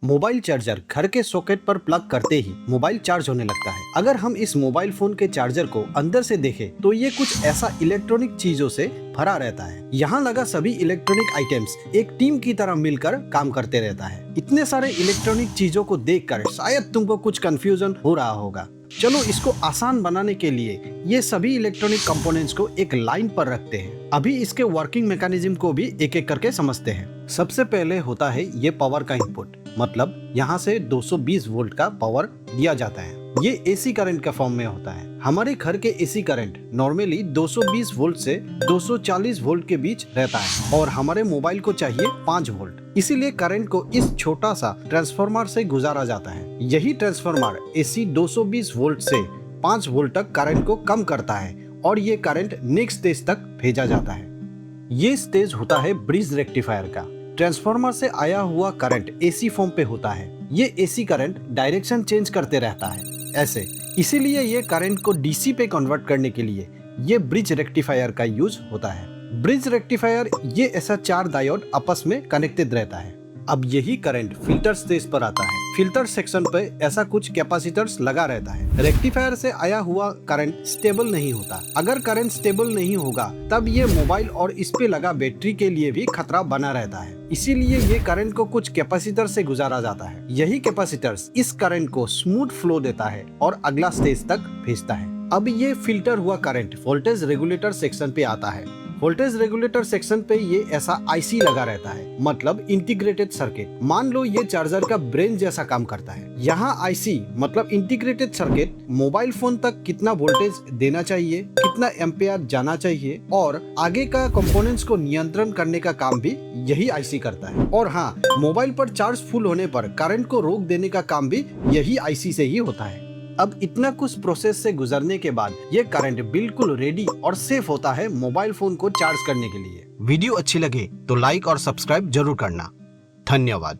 Mobile charger घर के socket पर प्लग करते ही मोबाइल चार्ज होने लगता है। अगर हम इस मोबाइल फोन के चार्जर को अंदर से देखें तो ये कुछ ऐसा इलेक्ट्रॉनिक चीजों से भरा रहता है। यहाँ लगा सभी इलेक्ट्रॉनिक आइटम्स एक टीम की तरह मिलकर काम करते रहता है। इतने सारे इलेक्ट्रॉनिक चीजों को देखकर शायद तुमको कुछ कंफ्यूजन हो रहा होगा। चलो इसको आसान बनाने के लिए ये सभी इलेक्ट्रॉनिक कंपोनेंट्स को एक लाइन पर रखते हैं। अभी इसके वर्किंग मैकेनिज्म को भी एक एक करके समझते हैं। सबसे पहले होता है ये पावर का इनपुट, मतलब यहाँ से 220 वोल्ट का पावर दिया जाता है। ये एसी करंट का फॉर्म में होता है। हमारे घर के एसी करंट नॉर्मली 220 वोल्ट से 240 वोल्ट के बीच रहता है और हमारे मोबाइल को चाहिए 5 वोल्ट। इसीलिए करंट को इस छोटा सा ट्रांसफार्मर से गुजारा जाता है। यही ट्रांसफार्मर एसी 220 वोल्ट से 5 वोल्ट तक करंट को कम करता है और ये करंट नेक्स्ट स्टेज तक भेजा जाता है। ये स्टेज होता है ब्रिज रेक्टिफायर का। ट्रांसफार्मर से आया हुआ करंट एसी फॉर्म पे होता है। ये एसी करंट डायरेक्शन चेंज करते रहता है ऐसे। इसीलिए ये करंट को डीसी पे कन्वर्ट करने के लिए ये ब्रिज रेक्टिफायर का यूज होता है। ब्रिज रेक्टिफायर ये ऐसा 4 डायोड आपस में कनेक्टेड रहता है। अब यही करंट फिल्टर स्टेज पर आता है। फिल्टर सेक्शन पे ऐसा कुछ कैपेसिटर्स लगा रहता है। रेक्टिफायर से आया हुआ करंट स्टेबल नहीं होता। अगर करंट स्टेबल नहीं होगा तब ये मोबाइल और इस पे लगा बैटरी के लिए भी खतरा बना रहता है। इसीलिए ये करंट को कुछ कैपेसिटर से गुजारा जाता है। यही कैपेसिटर्स इस करंट को स्मूथ फ्लो देता है और अगला स्टेज तक भेजता है। अब ये फिल्टर हुआ करंट वोल्टेज रेगुलेटर सेक्शन पे आता है। वोल्टेज रेगुलेटर सेक्शन पे ये ऐसा आईसी लगा रहता है, मतलब इंटीग्रेटेड सर्किट। मान लो ये चार्जर का ब्रेन जैसा काम करता है। यहाँ आईसी मतलब इंटीग्रेटेड सर्किट मोबाइल फोन तक कितना वोल्टेज देना चाहिए, कितना एम्पियर जाना चाहिए और आगे का कंपोनेंट्स को नियंत्रण करने का काम भी यही आईसी करता है। और हाँ, मोबाइल पर चार्ज फुल होने पर करंट को रोक देने का काम भी यही आईसी से ही होता है। अब इतना कुछ प्रोसेस से गुजरने के बाद ये करंट बिल्कुल रेडी और सेफ होता है मोबाइल फोन को चार्ज करने के लिए। वीडियो अच्छी लगे तो लाइक और सब्सक्राइब जरूर करना। धन्यवाद।